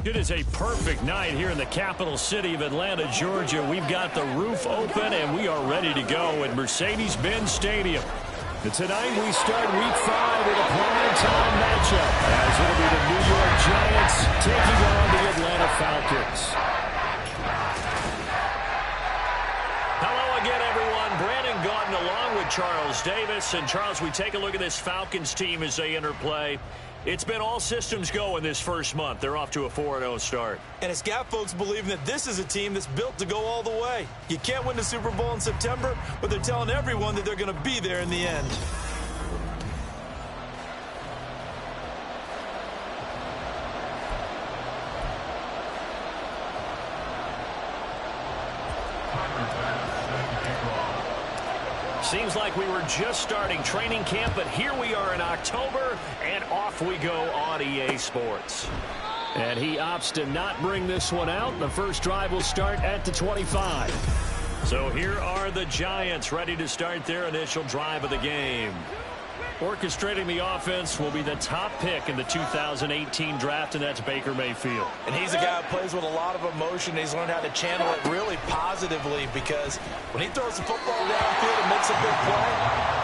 It is a perfect night here in the capital city of Atlanta, Georgia. We've got the roof open, and we are ready to go at Mercedes-Benz Stadium. And tonight we start Week 5 with a prime-time matchup, as it'll be the New York Giants taking on the Atlanta Falcons. Hello again, everyone. Brandon Gaudin along with Charles Davis. And, Charles, we take a look at this Falcons team as they enter play. It's been all systems go in this first month. They're off to a 4-0 start. And it's got folks believing that this is a team that's built to go all the way. You can't win the Super Bowl in September, but they're telling everyone that they're going to be there in the end. Seems like we were just starting training camp, but here we are in October, and off we go on EA Sports. And he opts to not bring this one out. The first drive will start at the 25. So here are the Giants ready to start their initial drive of the game. Orchestrating the offense will be the top pick in the 2018 draft, and that's Baker Mayfield. And he's a guy who plays with a lot of emotion. He's learned how to channel it really positively, because when he throws the football downfield and makes a big play,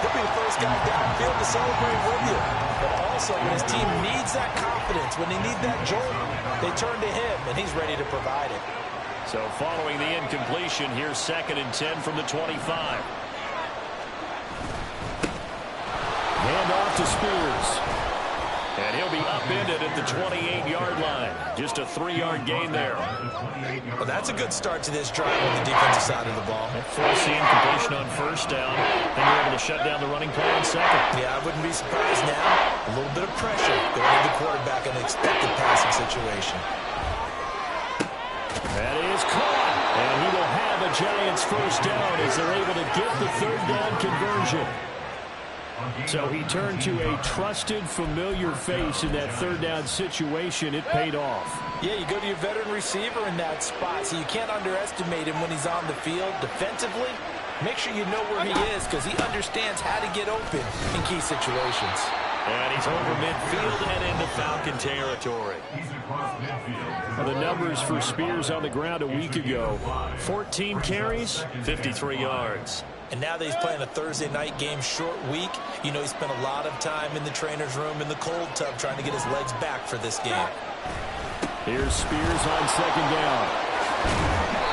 he'll be the first guy downfield to celebrate with you. But also, when his team needs that confidence, when they need that jolt, they turn to him, and he's ready to provide it. So following the incompletion, here's 2nd and 10 from the 25. Hand off to Spears. And he'll be upended at the 28-yard line. Just a 3-yard gain there. Well, that's a good start to this drive on the defensive side of the ball. Force the incompletion on first down. Then you're able to shut down the running play on second. Yeah, I wouldn't be surprised now. A little bit of pressure going to the quarterback in an expected passing situation. That is caught. And he will have a Giants first down as they're able to get the 3rd down conversion. So he turned to a trusted, familiar face in that 3rd down situation. It paid off. Yeah, you go to your veteran receiver in that spot, so you can't underestimate him when he's on the field. Defensively, make sure you know where he is, because he understands how to get open in key situations. And he's over midfield and into Falcon territory. The numbers for Spears on the ground a week ago: 14 carries, 53 yards. And now that he's playing a Thursday night game, short week, you know he spent a lot of time in the trainer's room, in the cold tub, trying to get his legs back for this game. Here's Spears on 2nd down.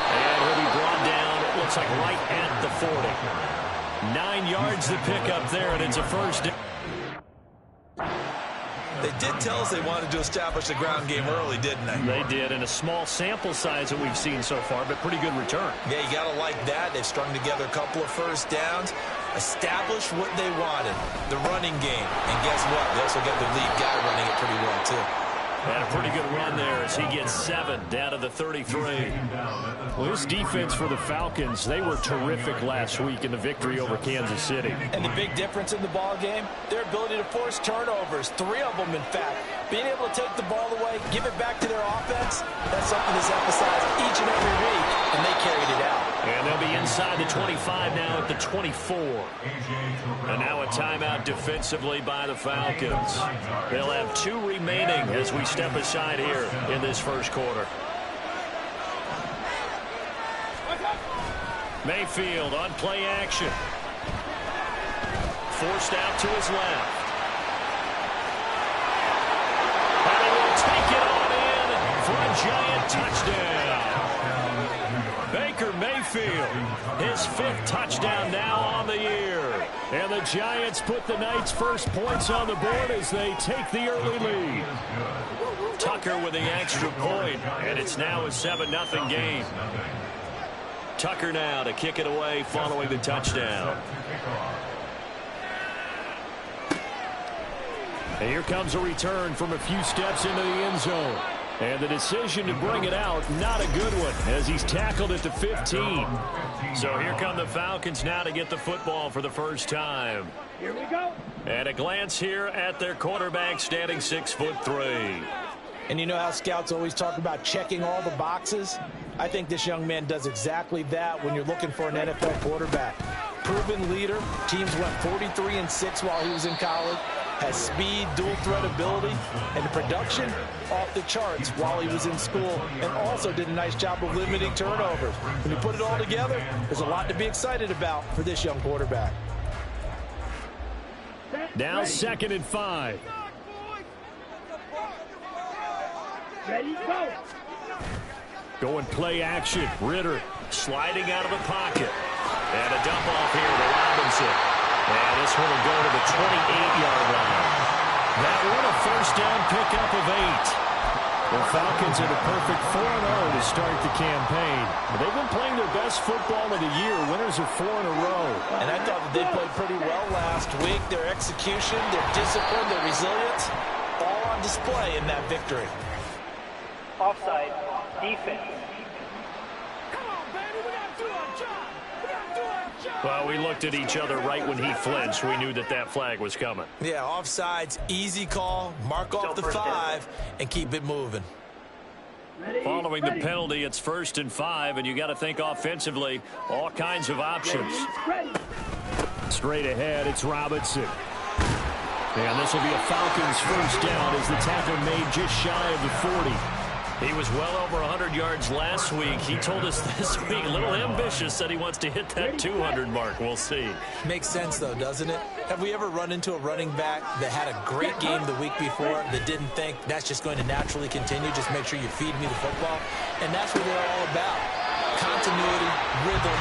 And he'll be brought down, it looks like right at the 40. 9 yards to pick up there, and it's a first down. They did tell us they wanted to establish the ground game early, didn't they? They did, and a small sample size that we've seen so far, but pretty good return. Yeah, you got to like that. They've strung together a couple of first downs, established what they wanted, the running game. And guess what? They also got the lead guy running it pretty well, too. Had a pretty good run there as he gets 7 down to the 33. Well, this defense for the Falcons, they were terrific last week in the victory over Kansas City. And the big difference in the ball game, their ability to force turnovers, 3 of them, in fact. Being able to take the ball away, give it back to their offense, that's something that's emphasized each and every week, and they carried it out. And they'll be inside the 25 now at the 24. And now a timeout defensively by the Falcons. They'll have 2 remaining as we step aside here in this first quarter. Mayfield on play action. Forced out to his left. And he will take it on in for a Giant touchdown. Baker Mayfield, his 5th touchdown now on the year. And the Giants put the Knights' first points on the board as they take the early lead. Tucker with the extra point, and it's now a 7-0 game. Tucker now to kick it away following the touchdown. And here comes a return from a few steps into the end zone. And the decision to bring it out, not a good one, as he's tackled at the 15. So here come the Falcons now to get the football for the first time. Here we go. And a glance here at their quarterback, standing 6'3". And you know how scouts always talk about checking all the boxes? I think this young man does exactly that when you're looking for an NFL quarterback. Proven leader. Teams went 43-6 while he was in college. has speed, dual threat ability, and the production off the charts while he was in school, and also did a nice job of limiting turnovers. When you put it all together, there's a lot to be excited about for this young quarterback. Now 2nd and 5. Ready, go. Going play action. Ritter sliding out of the pocket. And a dump off here to Robinson. And this one will go to the 28-yard line. That one a first down pickup of 8. The Falcons are the perfect 4-0 to start the campaign. They've been playing their best football of the year. Winners of 4 in a row. And I thought that they played pretty well last week. Their execution, their discipline, their resilience, all on display in that victory. Offside, defense. Well, we looked at each other right when he flinched. We knew that that flag was coming. Yeah, offsides, easy call, mark off the 5, and keep it moving. Following the penalty, it's 1st and 5, and you got to think offensively, all kinds of options. Straight ahead, it's Robinson. And this will be a Falcons first down as the tackle made just shy of the 40. He was well over 100 yards last week. He told us this week, a little ambitious, said he wants to hit that 200 mark. We'll see. Makes sense, though, doesn't it? Have we ever run into a running back that had a great game the week before that didn't think that's just going to naturally continue? Just make sure you feed me the football. And that's what they're all about. Continuity, rhythm,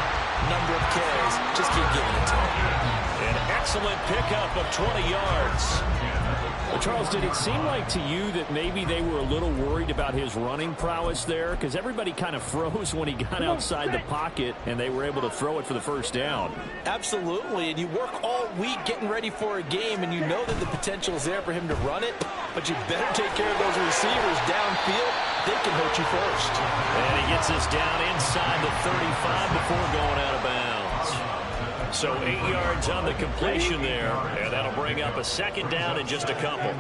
number of carries. Just keep giving it to him. An excellent pickup of 20 yards. Well, Charles, did it seem like to you that maybe they were a little worried about his running prowess there? Because everybody kind of froze when he got outside the pocket, and they were able to throw it for the first down. Absolutely, and you work all week getting ready for a game, and you know that the potential is there for him to run it, but you better take care of those receivers downfield. They can hurt you first. And he gets us down inside the 35 before going out of bounds. So 8 yards on the completion there, and that'll bring up a 2nd down in just a couple.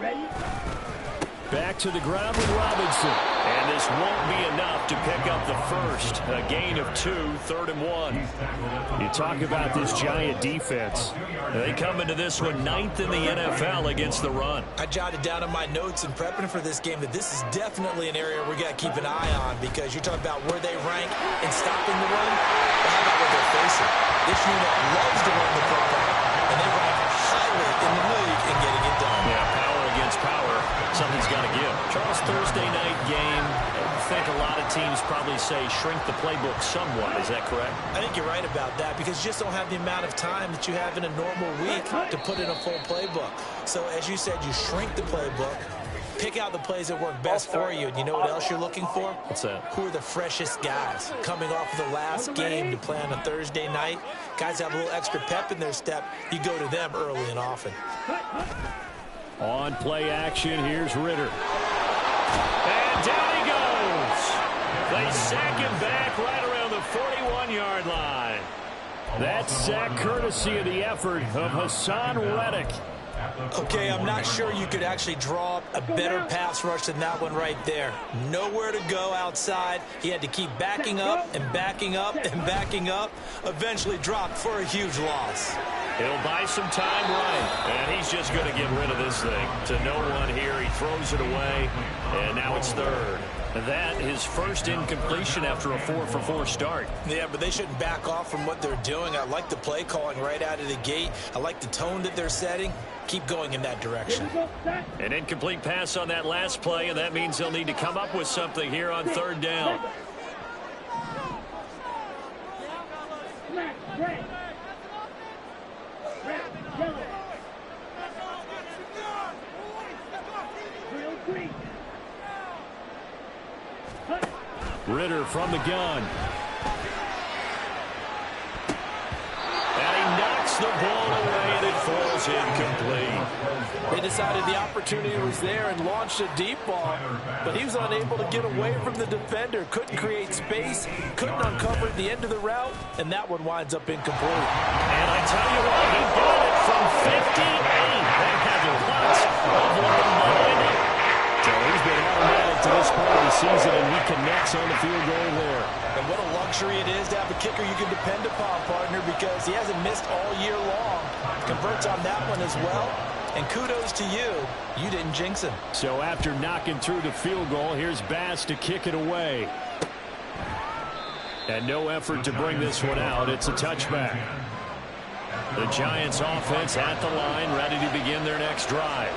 Ready? Back to the ground with Robinson. And this won't be enough to pick up the first. A gain of 2, 3rd and 1. You talk about this Giant defense. They come into this one 9th in the NFL against the run. I jotted down in my notes in prepping for this game that this is definitely an area we got to keep an eye on, because you're talking about where they rank in stopping the run. But how about what they're facing? This unit loves to run the football, and they rank highly in the league in getting it done. Yeah, power against power. Something's got to give. Charles, Thursday night game, I think a lot of teams probably say shrink the playbook somewhat. Is that correct? I think you're right about that, because you just don't have the amount of time that you have in a normal week to put in a full playbook. So, as you said, you shrink the playbook, pick out the plays that work best for you, and you know what else you're looking for? What's that? Who are the freshest guys coming off of the last game to play on a Thursday night? Guys have a little extra pep in their step. You go to them early and often. On play action, here's Ritter. And down he goes. They sack him back right around the 41-yard line. That sack courtesy of the effort of Hassan Reddick. Okay, I'm not sure you could actually draw up a better pass rush than that one right there. Nowhere to go outside. He had to keep backing up and backing up and backing up. Eventually dropped for a huge loss. He'll buy some time running, and he's just going to get rid of this thing. To no one here, he throws it away, and now it's 3rd. That his first incompletion after a 4-for-4 start. Yeah, but they shouldn't back off from what they're doing. I like the play calling right out of the gate. I like the tone that they're setting. Keep going in that direction. An incomplete pass on that last play, and that means they'll need to come up with something here on 3rd down. Ritter from the gun. And he knocks the ball away, and it falls incomplete. They decided the opportunity was there and launched a deep ball, but he was unable to get away from the defender. Couldn't create space, couldn't uncover the end of the route, and that one winds up incomplete. And I tell you what, he got it from 58. They had lots of love behind it. So he's been automatic to this part of the season, and he connects on the field goal there. And what a luxury it is to have a kicker you can depend upon, partner, because he hasn't missed all year long. Converts on that one as well. And kudos to you. You didn't jinx him. So after knocking through the field goal, here's Bass to kick it away. And no effort to bring this one out. It's a touchback. The Giants offense at the line, ready to begin their next drive.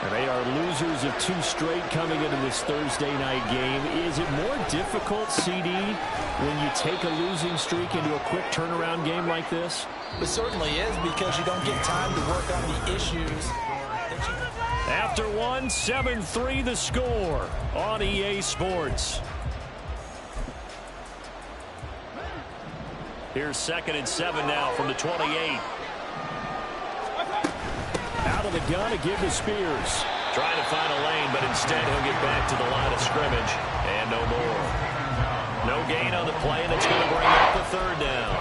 And they are losers of 2 straight coming into this Thursday night game. Is it more difficult, CD, when you take a losing streak into a quick turnaround game like this? It certainly is, because you don't get time to work on the issues. After one, 7-3 the score on EA Sports. Here's 2nd and 7 now from the 28. Out of the gun to give to Spears. Trying to find a lane, but instead he'll get back to the line of scrimmage. And no more. No gain on the play, and it's going to bring up the 3rd down.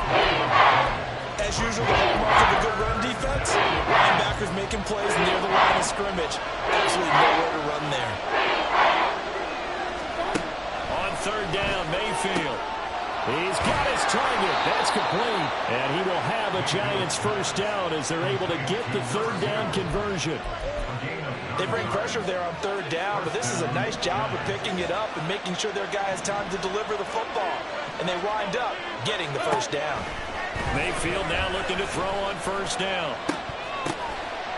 As usual, the hallmark of a good run defense, linebackers making plays near the line of scrimmage. Absolutely nowhere to run there. On 3rd down, Mayfield. He's got his target. That's complete. And he will have a Giants 1st down as they're able to get the 3rd down conversion. They bring pressure there on 3rd down, but this is a nice job of picking it up and making sure their guy has time to deliver the football. And they wind up getting the 1st down. Mayfield now looking to throw on 1st down.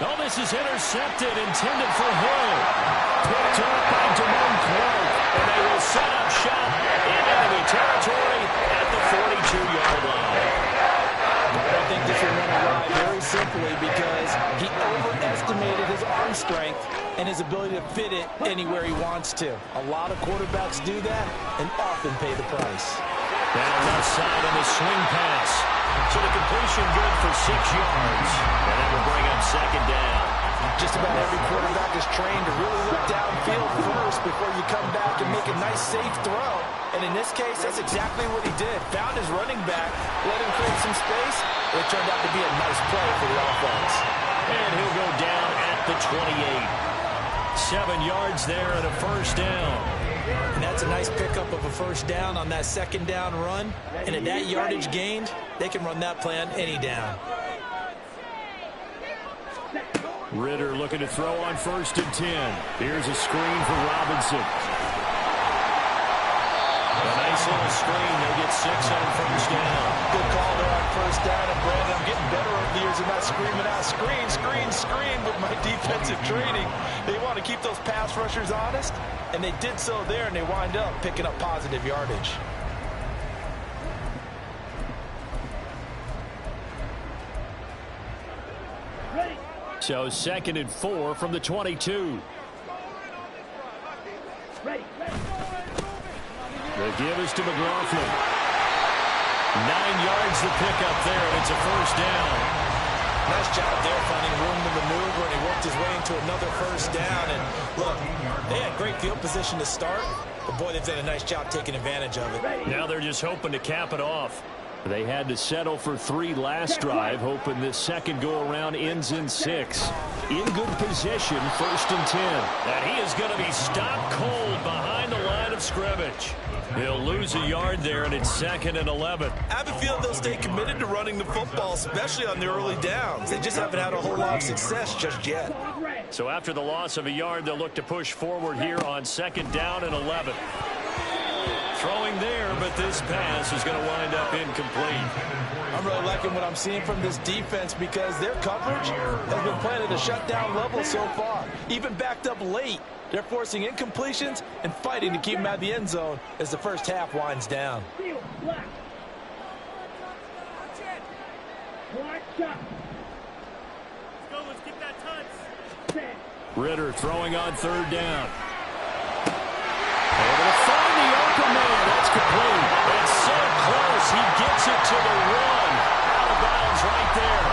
Oh, this is intercepted, intended for Hill. Picked up by Damone Clark. And they will set up shop in enemy territory at the 42-yard line. I think this will run a ride very simply because he overestimated his arm strength and his ability to fit it anywhere he wants to. A lot of quarterbacks do that and often pay the price. Down left side on the swing pass. So the completion good for 6 yards. And that will bring up 2nd down. Just about every quarterback is trained to really look downfield first before you come back and make a nice, safe throw. And in this case, that's exactly what he did. Found his running back, let him create some space, and it turned out to be a nice play for the offense. And he'll go down at the 28. 7 yards there and a 1st down. And that's a nice pickup of a 1st down on that 2nd down run. And at that yardage gained, they can run that play on any down. Ritter looking to throw on 1st and 10. Here's a screen for Robinson. A nice little screen. They'll get 6 on 1st down. Good call there on 1st down. And Brandon, I'm getting better over the years of not screaming out, screen, screen, screen with my defensive training. They want to keep those pass rushers honest, and they did so there, and they wind up picking up positive yardage. So 2nd and 4 from the 22. The give is to McLaughlin. 9 yards to pick up there, and it's a 1st down. Nice job there finding room to maneuver, and he worked his way into another 1st down. And look, they had great field position to start, but boy, they've done a nice job taking advantage of it. Now they're just hoping to cap it off. They had to settle for 3 last drive, hoping this 2nd go-around ends in 6. In good position, 1st and 10. And he is going to be stopped cold behind the line of scrimmage. He'll lose a yard there, and it's 2nd and 11. I have a feeling they'll stay committed to running the football, especially on the early downs. They just haven't had a whole lot of success just yet. So after the loss of a yard, they'll look to push forward here on 2nd down and 11. Throwing there, but this pass is going to wind up incomplete. I'm really liking what I'm seeing from this defense because their coverage has been playing at a shutdown level so far. Even backed up late, they're forcing incompletions and fighting to keep them out of the end zone as the 1st half winds down. Ritter throwing on 3rd down. Able to find the open man. That's complete. It's so close. He gets it to the 1. Out of bounds right there.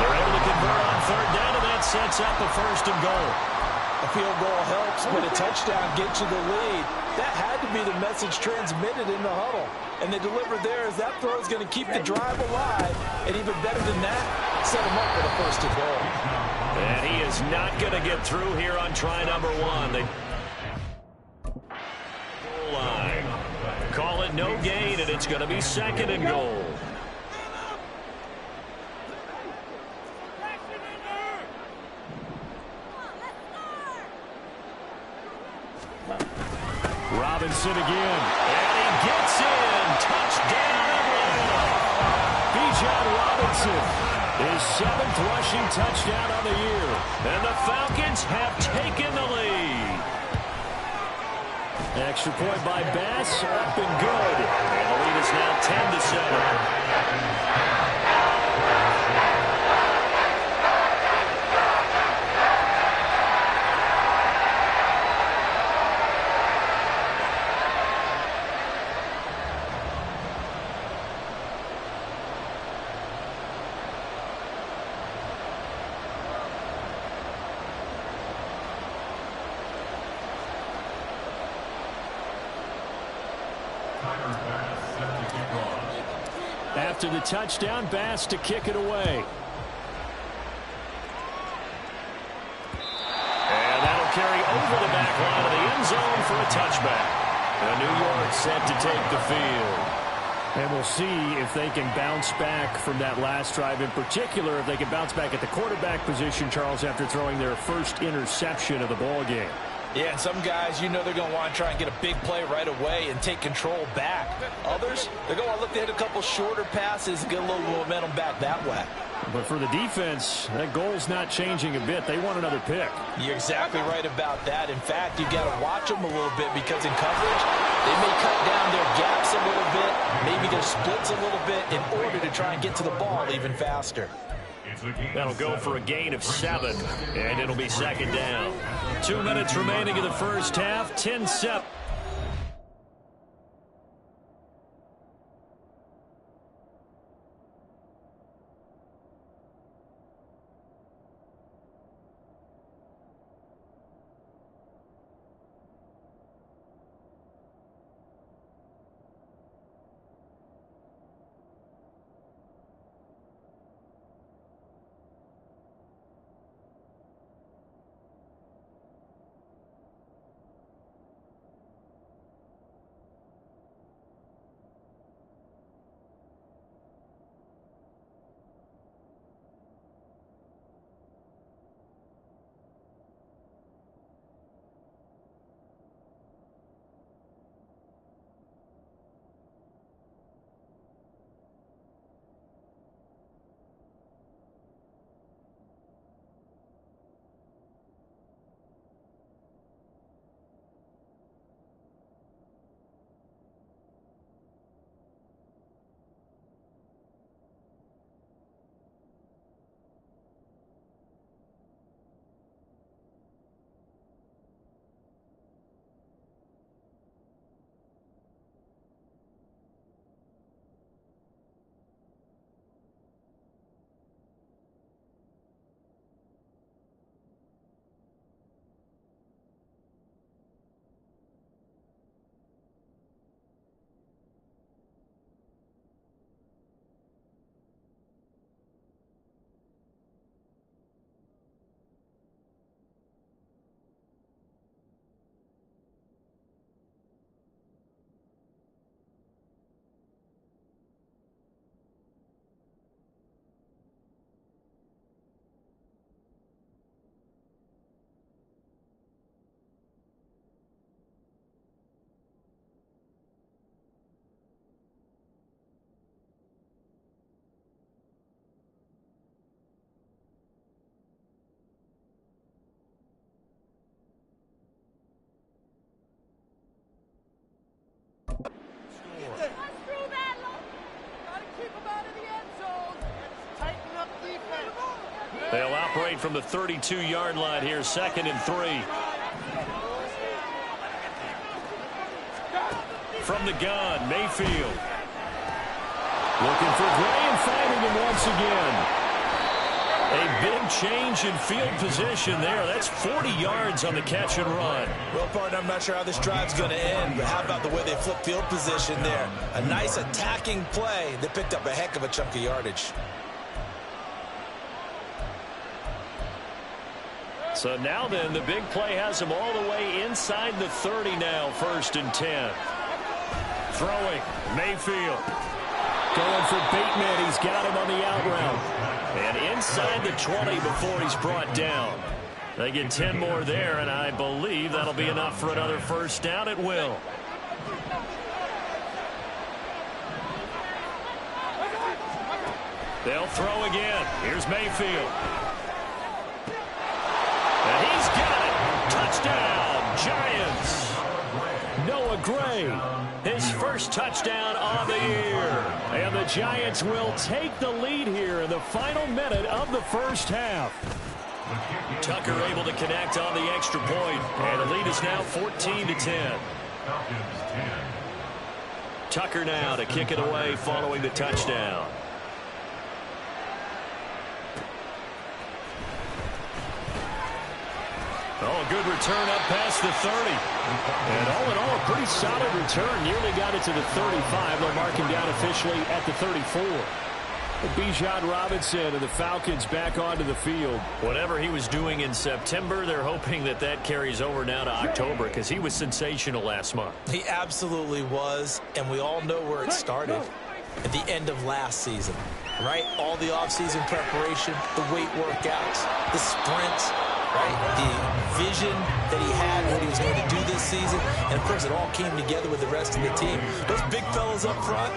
They're able to convert on 3rd down, and that sets up a 1st and goal. A field goal helps, but a touchdown gets you the lead. That had to be the message transmitted in the huddle. And they delivered there as that throw is going to keep the drive alive. And even better than that, set them up with a 1st and goal. And he is not going to get through here on try number 1. They line. Call it no gain, and it's going to be 2nd and goal. Robinson again, and he gets in. Touchdown, Atlanta. Bijan Robinson, his 7th rushing touchdown on the year, and the Falcons have taken the lead. Extra point by Bass, up and good, and the lead is now 10-7. After the touchdown, Bass to kick it away. And that'll carry over the back line of the end zone for a touchback. And New York set to take the field. And we'll see if they can bounce back from that last drive. In particular, if they can bounce back at the quarterback position, Charles, after throwing their first interception of the ball game. Yeah, and some guys, you know they're going to want to try and get a big play right away and take control back. Others, they're going to look to hit a couple shorter passes and get a little momentum back that way. But for the defense, that goal's not changing a bit. They want another pick. You're exactly right about that. In fact, you've got to watch them a little bit because in coverage, they may cut down their gaps a little bit, maybe their splits a little bit in order to try and get to the ball even faster. That'll go for a gain of 7, and it'll be 2nd down. 2 minutes remaining in the first half, 10-7. They'll operate from the 32-yard line here, 2nd and 3. From the gun, Mayfield. Looking for Gray and finding him once again. A big change in field position there. That's 40 yards on the catch and run. Well, partner, I'm not sure how this drive's going to end, but how about the way they flip field position there? A nice attacking play. They picked up a heck of a chunk of yardage. So now then, the big play has them all the way inside the 30 now, 1st and 10. Throwing, Mayfield. Going for Bateman. He's got him on the out route. And inside the 20 before he's brought down. They get 10 more there, and I believe that'll be enough for another first down. It will. They'll throw again. Here's Mayfield. And he's got it. Touchdown, Giants. Noah Gray, his first touchdown on the year. And the Giants will take the lead here in the final minute of the first half. Tucker able to connect on the extra point, and the lead is now 14-10. Tucker now to kick it away following the touchdown. Oh, good return up past the 30. And all in all, a pretty solid return. Nearly got it to the 35. They'll mark him down officially at the 34. Bijan Robinson and the Falcons back onto the field. Whatever he was doing in September, they're hoping that that carries over now to October because he was sensational last month. He absolutely was, and we all know where it started at the end of last season, right? All the offseason preparation, the weight workouts, the sprints, right? The vision that he had what he was going to do this season, and of course it all came together with the rest of the team. Those big fellas up front,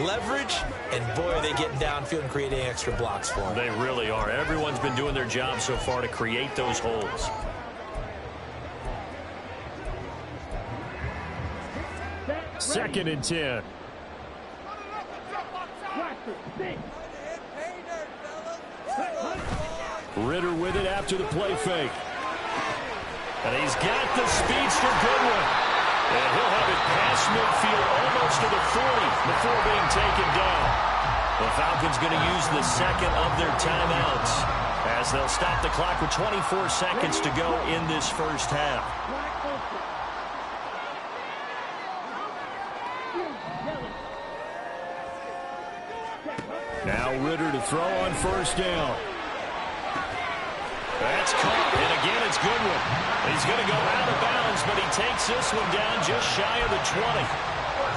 leverage, and boy, are they getting downfield and creating extra blocks for them. They really are. Everyone's been doing their job so far to create those holes. Second and 10. Ritter with it after the play fake. And he's got the speedster Goodwin. And he'll have it past midfield almost to the 40 before being taken down. The Falcons going to use the second of their timeouts as they'll stop the clock with 24 seconds to go in this first half. Now Ritter to throw on first down. That's caught, and again it's Goodwin. He's going to go out of bounds, but he takes this one down just shy of the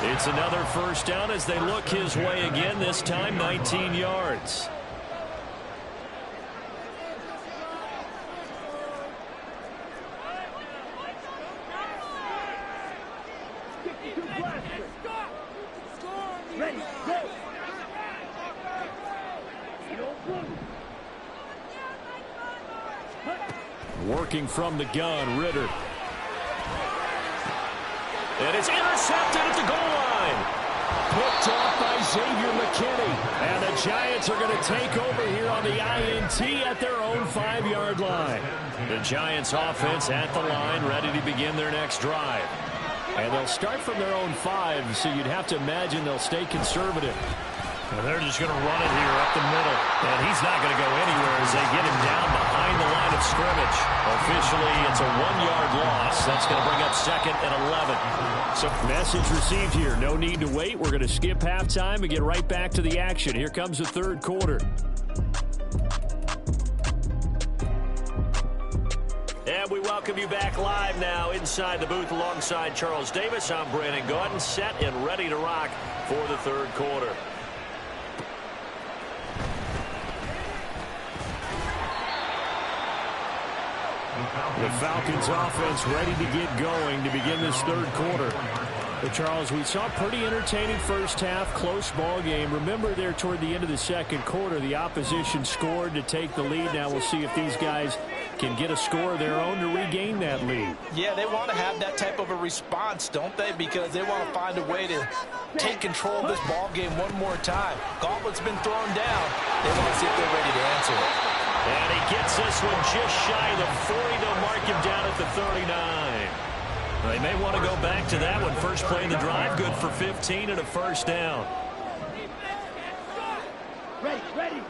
20. It's another first down as they look his way again, this time 19 yards. Ready, go! Working from the gun, Ritter. And it's intercepted at the goal line. Picked off by Xavier McKinney. And the Giants are going to take over here on the INT at their own 5-yard line. The Giants offense at the line, ready to begin their next drive. And they'll start from their own 5, so you'd have to imagine they'll stay conservative. And they're just going to run it here up the middle. And he's not going to go anywhere as they get him down behind the line of scrimmage. Officially, it's a 1-yard loss. That's going to bring up second and 11. So message received here. No need to wait. We're going to skip halftime and get right back to the action. Here comes the third quarter. And we welcome you back live now inside the booth alongside Charles Davis. I'm Brandon Gaudin, set and ready to rock for the third quarter. The Falcons offense ready to get going to begin this third quarter. But Charles, we saw a pretty entertaining first half, close ball game. Remember there toward the end of the second quarter, the opposition scored to take the lead. Now we'll see if these guys can get a score of their own to regain that lead. Yeah, they want to have that type of a response, don't they? Because they want to find a way to take control of this ball game one more time. Gauntlet's been thrown down. They want to see if they're ready to answer it. And he gets this one just shy of the 40. They'll mark him down at the 39. They may want to go back to that one. First play of the drive, good for 15 and a first down. Ready.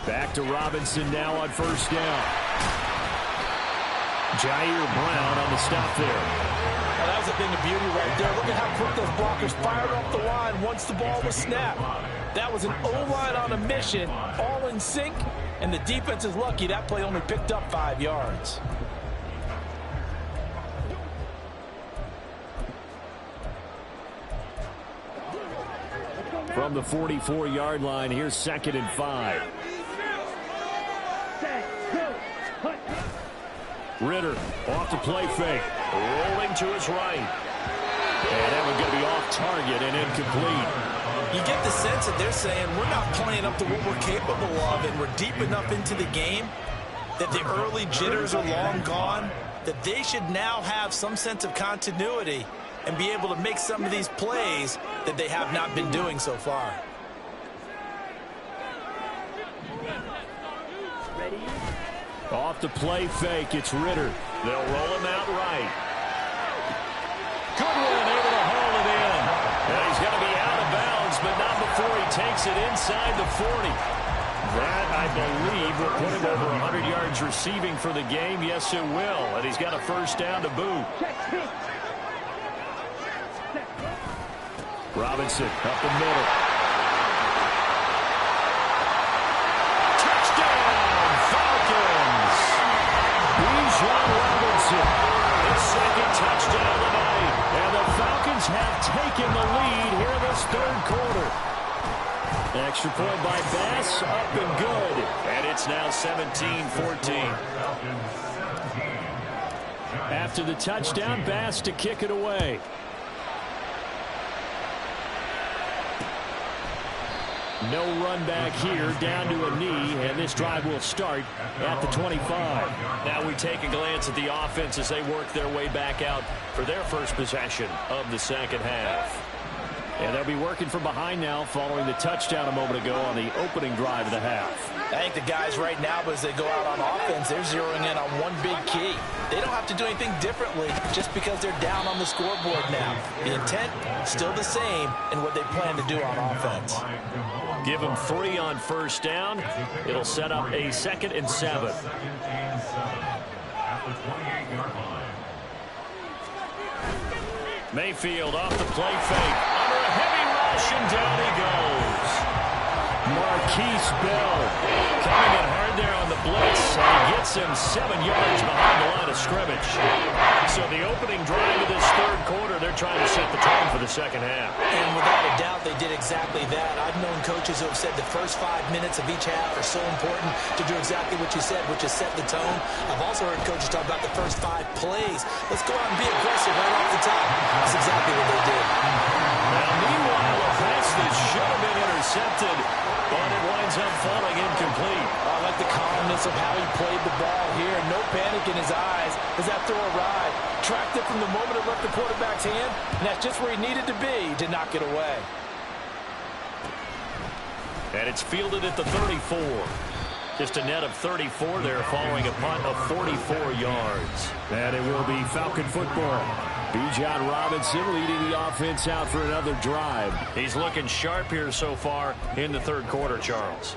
Back to Robinson now on first down. Jair Brown on the stop there. Now, that was a thing of beauty right there. Look at how quick those blockers fired off the line once the ball was snapped. That was an O-line on a mission, all in sync, and the defense is lucky that play only picked up 5 yards. From the 44-yard line, here's 2nd and 5. Ritter off the play fake. Rolling to his right. And that one's going to be off target and incomplete. You get the sense that they're saying we're not playing up to what we're capable of, and we're deep enough into the game that the early jitters are long gone, that they should now have some sense of continuity and be able to make some of these plays that they have not been doing so far. Off the play fake, it's Ritter. They'll roll him out right. Goodwin able to haul it in. And he's going to be out of bounds, but not before he takes it inside the 40. That, I believe, will put him over 100 yards receiving for the game. Yes, it will. And he's got a first down to boot. Robinson up the middle. Touchdown, Falcons! Bijan Robinson, his 2nd touchdown tonight. And the Falcons have taken the lead here in this 3rd quarter. Extra point by Bass, up and good. And it's now 17-14. After the touchdown, Bass to kick it away. No run back here, down to a knee, and this drive will start at the 25. Now we take a glance at the offense as they work their way back out for their first possession of the 2nd half. And they'll be working from behind now following the touchdown a moment ago on the opening drive of the half. I think the guys right now, as they go out on offense, they're zeroing in on one big key. They don't have to do anything differently just because they're down on the scoreboard now. The intent, still the same in what they plan to do on offense. Give them 3 on first down. It'll set up a 2nd and 7. Mayfield off the play fake. Under a heavy rush, and down he goes. Marquise Bell coming in hard there on the blitz, and he gets him 7 yards behind the line of scrimmage. So the opening drive of this 3rd quarter, they're trying to set the tone for the 2nd half. And without a doubt, they did exactly that. I've known coaches who have said the first 5 minutes of each half are so important to do exactly what you said, which is set the tone. I've also heard coaches talk about the first 5 plays. Let's go out and be aggressive right off the top. That's exactly what they did. Now, meanwhile, a pass that should have been intercepted, but it winds up falling incomplete. I like the calmness of how he played the ball here. No panic in his eyes as that throw arrived. Tracked it from the moment it left the quarterback's hand, and that's just where he needed to be to knock it away. And it's fielded at the 34. Just a net of 34 there following a punt of 44 yards. And it will be Falcon football. Bijan Robinson leading the offense out for another drive. He's looking sharp here so far in the 3rd quarter, Charles.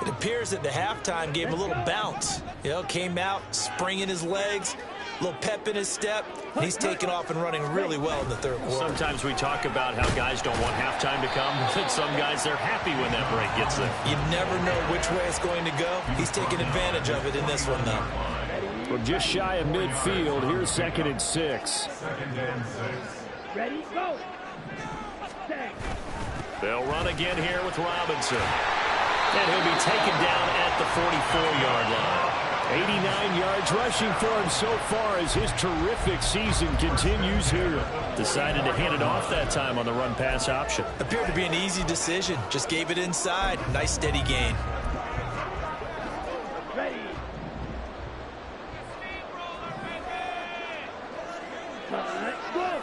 It appears that the halftime gave him a little bounce. You know, came out, spring in his legs, a little pep in his step, and he's taken off and running really well in the 3rd quarter. Sometimes we talk about how guys don't want halftime to come, but some guys, they're happy when that break gets there. You never know which way it's going to go. He's taking advantage of it in this one, though. We're just shy of midfield. Here's 2nd and 6. Ready, go. They'll run again here with Robinson. And he'll be taken down at the 44-yard line. 89 yards rushing for him so far as his terrific season continues here. Decided to hand it off that time on the run-pass option. Appeared to be an easy decision. Just gave it inside. Nice steady gain. Ready. Go.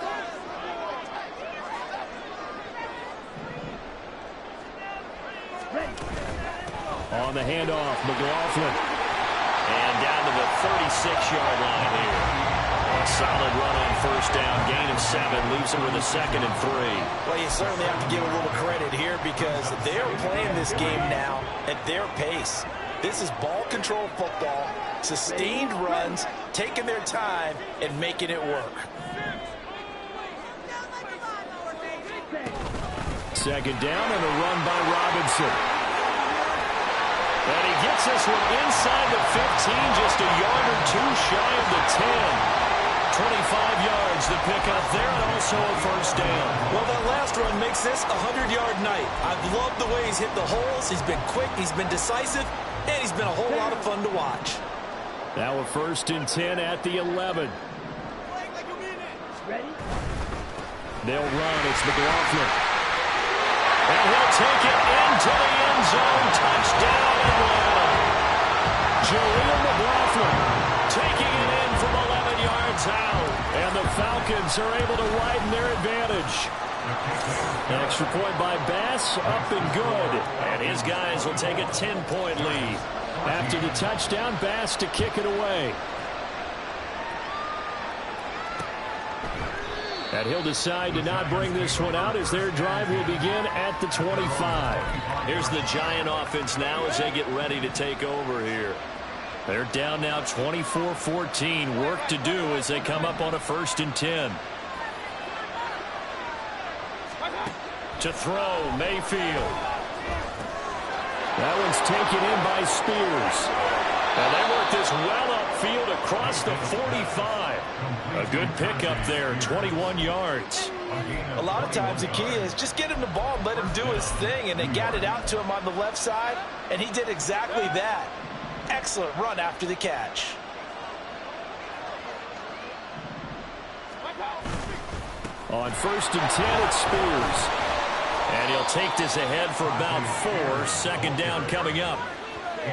Ready. On the handoff, McLaughlin. And down to the 36-yard line here. A solid run on first down. Gain of 7. Leaves it with a 2nd and 3. Well, you certainly have to give a little credit here because they're playing this game now at their pace. This is ball control football, sustained runs, taking their time, and making it work. 2nd down and a run by Robinson. And he gets this one inside the 15, just a yard or 2 shy of the 10. 25 yards to pick up there, and also a first down. Well, that last run makes this a 100-yard night. I've loved the way he's hit the holes. He's been quick, he's been decisive, and he's been a whole lot of fun to watch. Now a first and 10 at the 11. Ready? They'll run. It's McLaughlin. And he'll take it into the end zone. Touchdown, Atlanta. Jaleel McLaughlin taking it in from 11 yards out. And the Falcons are able to widen their advantage. An extra point by Bass, up and good. And his guys will take a 10-point lead. After the touchdown, Bass to kick it away. And he'll decide to not bring this one out as their drive will begin at the 25. Here's the Giant offense now as they get ready to take over here. They're down now 24-14. Work to do as they come up on a first and 10. To throw, Mayfield. That one's taken in by Spears. And they work this well upfield across the 45. A good pickup there, 21 yards. A lot of times the key is just get him the ball and let him do his thing, and they got it out to him on the left side, and he did exactly that. Excellent run after the catch. On first and 10, it's Spears. And he'll take this ahead for about 4. Second down coming up.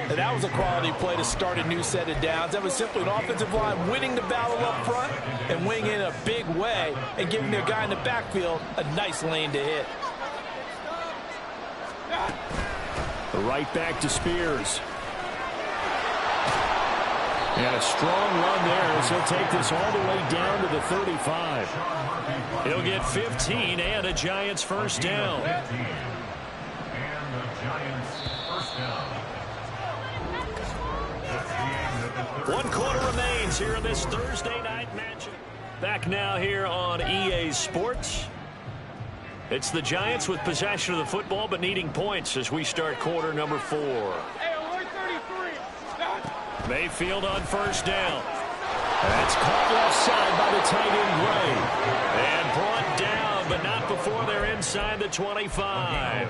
And that was a quality play to start a new set of downs. That was simply an offensive line winning the battle up front and winning in a big way and giving their guy in the backfield a nice lane to hit. Right back to Spears. And a strong run there as he'll take this all the way down to the 35. He'll get 15 and a Giants first down. One quarter remains here in this Thursday night matchup. Back now here on EA Sports. It's the Giants with possession of the football but needing points as we start quarter number 4. Mayfield on first down. That's caught left side by the tight end Gray. And brought down, but not before they're inside the 25.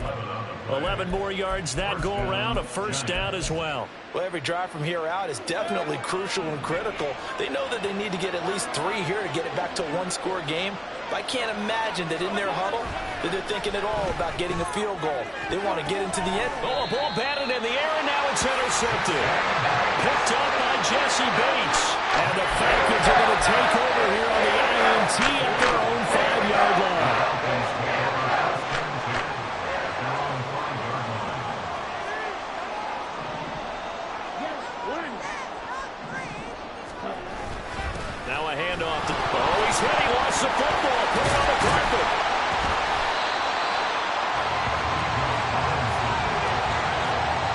11 more yards that go around, a first down as well. Well, every drive from here out is definitely crucial and critical. They know that they need to get at least 3 here to get it back to a one-score game. But I can't imagine that in their huddle that they're thinking at all about getting a field goal. They want to get into the end. Oh, a ball batted in the air, and now it's intercepted. Picked up by Jesse Bates. And the Falcons are going to take over here on the INT at their own 5-yard line. Now a handoff to... Oh, he's hit. He lost the football. Put it on the carpet.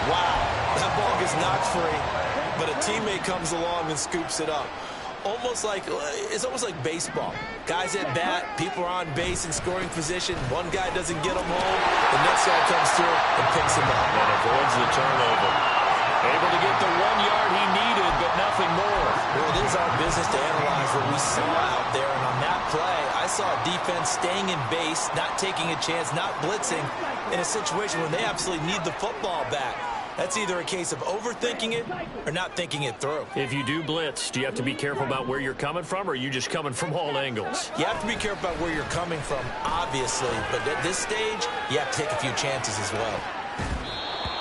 Wow, that ball gets knocked free, but a teammate comes along and scoops it up. It's almost like baseball. Guys at bat, people are on base in scoring position. One guy doesn't get him home, the next guy comes through and picks him up. And avoids the turnover. Able to get the 1 yard he needed, but nothing more. Well, it is our business to analyze what we saw out there, and on that play, I saw a defense staying in base, not taking a chance, not blitzing, in a situation where they absolutely need the football back. That's either a case of overthinking it or not thinking it through. If you do blitz, do you have to be careful about where you're coming from, or are you just coming from all angles? You have to be careful about where you're coming from, obviously, but at this stage, you have to take a few chances as well.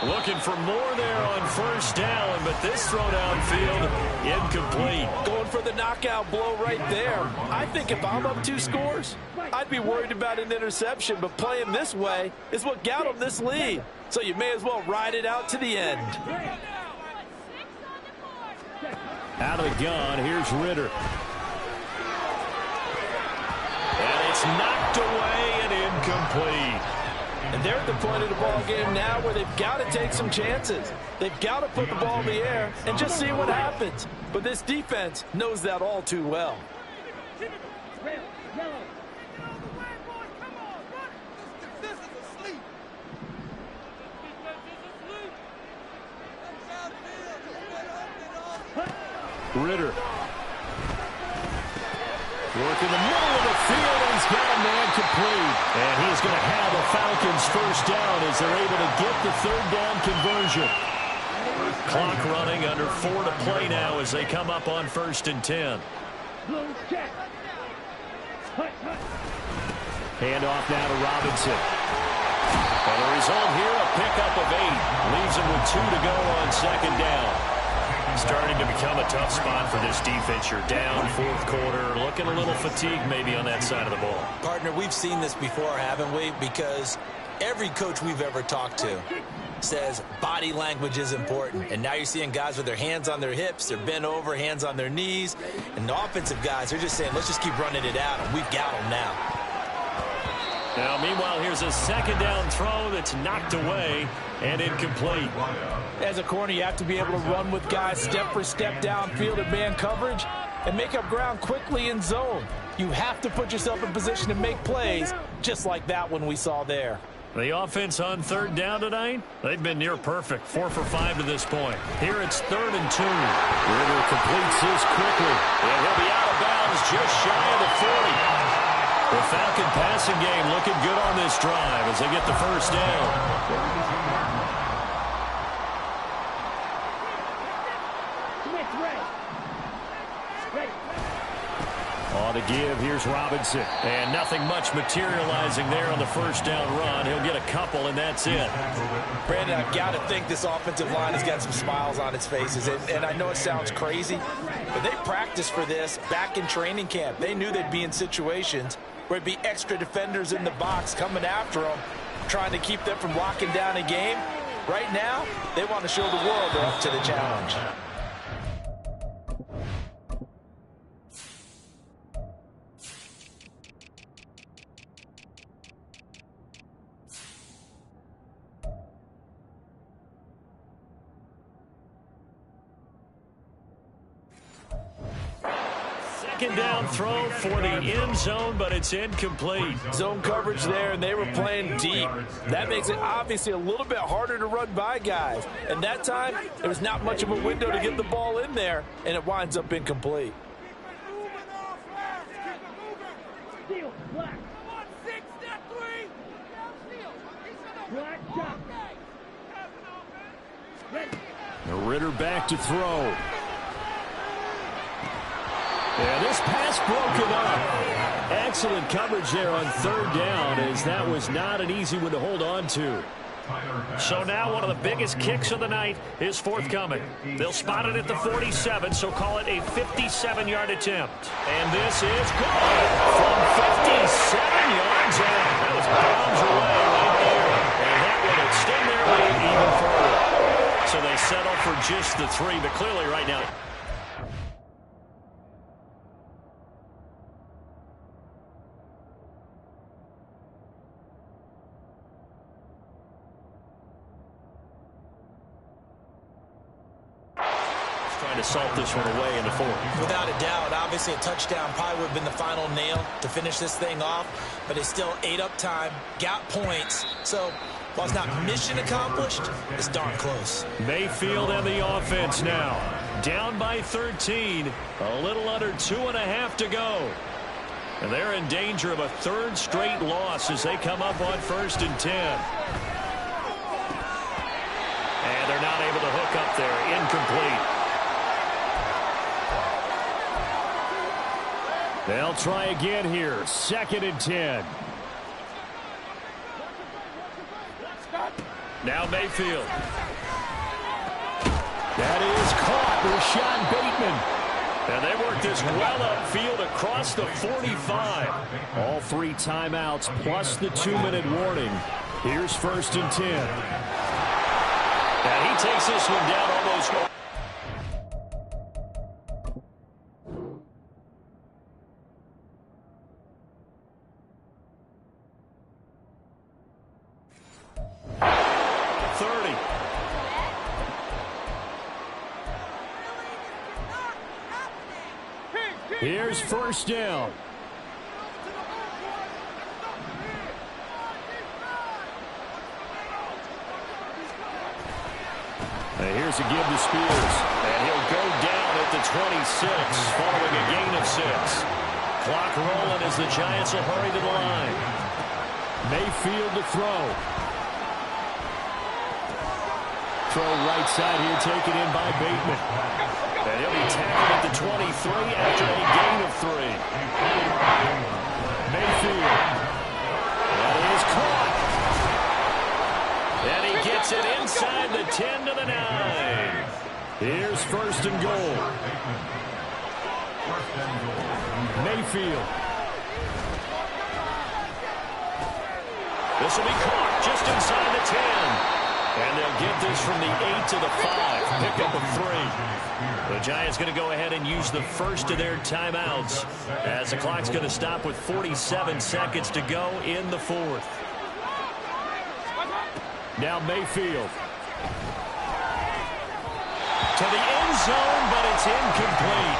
Looking for more there on first down, but this throw downfield, incomplete. Going for the knockout blow right there. I think if I'm up 2 scores, I'd be worried about an interception, but playing this way is what got them this lead. So you may as well ride it out to the end. Out of the gun, here's Ritter. And it's knocked away and incomplete. And they're at the point of the ball game now where they've got to take some chances. They've got to put the ball in the air and just see what happens. But this defense knows that all too well. Ritter. Working the middle of the field, and he's got a man complete. And he's going to have the Falcons first down as they're able to get the third down conversion. Clock running, under 4 to play now as they come up on 1st and 10. Handoff now to Robinson. And the result here, a pickup of 8. Leaves him with 2 to go on 2nd down. Starting to become a tough spot for this defense. You're down 4th quarter, looking a little fatigued maybe on that side of the ball. Partner, we've seen this before, haven't we? Because every coach we've ever talked to says body language is important. And now you're seeing guys with their hands on their hips, they're bent over, hands on their knees. And the offensive guys are just saying, let's just keep running it out, and we've got them now. Now, meanwhile, here's a 2nd down throw that's knocked away and incomplete. As a corner, you have to be able to run with guys step for step downfield in man coverage and make up ground quickly in zone. You have to put yourself in position to make plays, just like that one we saw there. The offense on 3rd down tonight, they've been near perfect, 4 for 5 to this point. Here it's 3rd and 2. Ritter completes this quickly, and he'll be out of bounds just shy of the 40. The Falcon passing game looking good on this drive as they get the first down. On the give, here's Robinson. And nothing much materializing there on the first down run. He'll get a couple, and that's it. Brandon, I've got to think this offensive line has got some smiles on its faces. And I know it sounds crazy, but they practiced for this back in training camp. They knew they'd be in situations where it'd be extra defenders in the box coming after them, trying to keep them from locking down a game. Right now, they want to show the world they're up to the challenge. Second down throw for the end zone, but it's incomplete. Zone coverage there, and they were playing deep. That makes it obviously a little bit harder to run by guys. And that time, there was not much of a window to get the ball in there, and it winds up incomplete. Ritter back to throw. Yeah, this pass broken up. Excellent coverage there on 3rd down, as that was not an easy one to hold on to. So now one of the biggest kicks of the night is forthcoming. They'll spot it at the 47, so call it a 57-yard attempt. And this is good from 57 yards out. That was bombs away right there. And that would extend their lead even further. So they settle for just the 3, but clearly right now, trying to salt this one away in the 4th. Without a doubt, obviously a touchdown probably would have been the final nail to finish this thing off, but it's still ate up time, got points. So while it's not mission accomplished, it's darn close. Mayfield and the offense now. Down by 13, a little under 2.5 to go. And they're in danger of a 3rd straight loss as they come up on 1st and 10. And they're not able to hook up there. Incomplete. They'll try again here. 2nd and 10. Now Mayfield. That is caught. Rashad Bateman. And they work this well upfield across the 45. All 3 timeouts plus the 2-minute warning. Here's 1st and 10. And he takes this one down almost. Here's 1st down. And here's a give to Spears. And he'll go down at the 26 following a gain of 6. clock rolling as the Giants will hurry to the line. Mayfield to throw. Throw right side here, taken in by Bateman. And he'll be tackled at the 23 after a gain of 3. Mayfield. That is caught. And he gets it inside the 10 to the 9. Here's first and goal. Mayfield. This will be caught just inside the 10. And they'll get this from the 8 to the 5. Pickup of 3. The Giants going to go ahead and use the first of their timeouts as the clock's going to stop with 47 seconds to go in the 4th. Now Mayfield. To the end zone, but it's incomplete.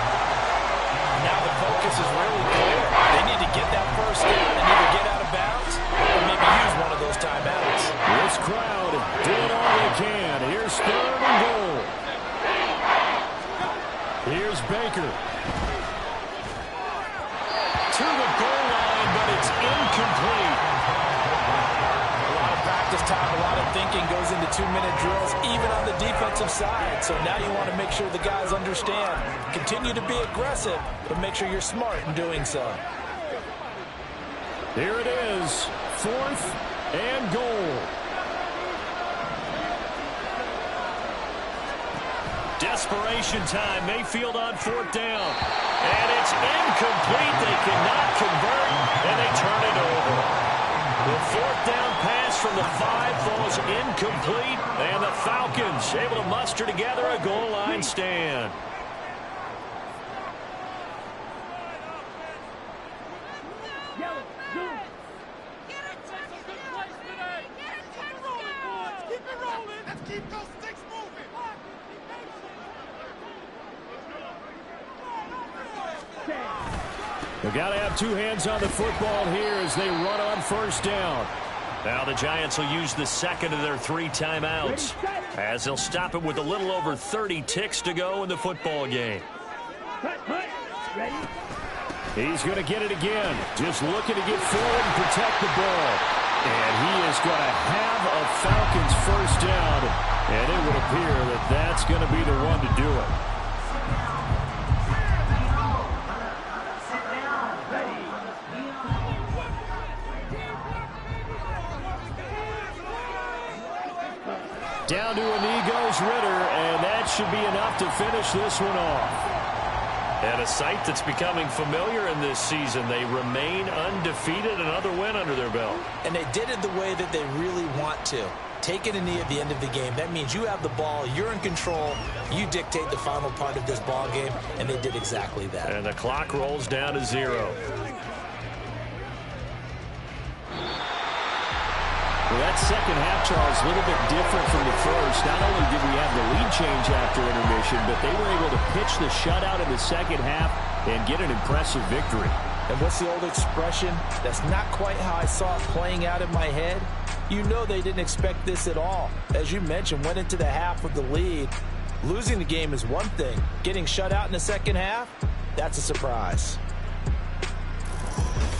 Now the focus is really clear. They need to get that first down and either get out of bounds or maybe use one of those timeouts. This crowd doing all they can. Here's 3rd and goal. Here's Baker. To the goal line, but it's incomplete. A lot of practice time, a lot of thinking goes into 2-minute drills, even on the defensive side. So now you want to make sure the guys understand. Continue to be aggressive, but make sure you're smart in doing so. Here it is, 4th and goal. Desperation time. Mayfield on 4th down. And it's incomplete. They cannot convert, and they turn it over. The 4th down pass from the 5 falls incomplete, and the Falcons able to muster together a goal line stand. Yellow, blue. Get it! That's a good place today! Get it! Keep it rolling, boys! Keep it rolling! Let's keep those sticks moving! They've got to have 2 hands on the football here as they run on 1st down. Now the Giants will use the 2nd of their 3 timeouts as they'll stop it with a little over 30 ticks to go in the football game. Ready? He's going to get it again. Just looking to get forward and protect the ball. And he is going to have a Falcons 1st down. And it would appear that that's going to be the one to do it. Down to Inigo's Ritter, and that should be enough to finish this one off. And a sight that's becoming familiar in this season. They remain undefeated, another win under their belt. And they did it the way that they really want to. Taking a knee at the end of the game. That means you have the ball, you're in control, you dictate the final part of this ball game, and they did exactly that. And the clock rolls down to 0. Well, that second half, Charles, a little bit different from the first. Not only did we have the lead change after intermission, but they were able to pitch the shutout in the second half and get an impressive victory. And what's the old expression? That's not quite how I saw it playing out in my head. You know they didn't expect this at all. As you mentioned, went into the half with the lead. Losing the game is one thing. Getting shut out in the second half, that's a surprise.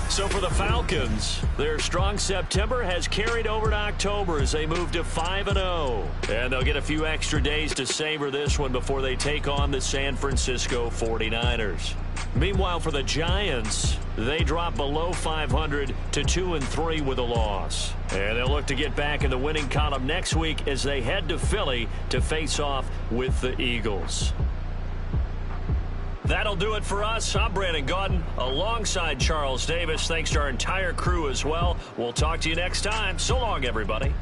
So for the Falcons, their strong September has carried over to October as they move to 5-0. And they'll get a few extra days to savor this one before they take on the San Francisco 49ers. Meanwhile, for the Giants, they drop below 500 to 2-3 with a loss. And they'll look to get back in the winning column next week as they head to Philly to face off with the Eagles. That'll do it for us. I'm Brandon Gaudin alongside Charles Davis. Thanks to our entire crew as well. We'll talk to you next time. So long, everybody.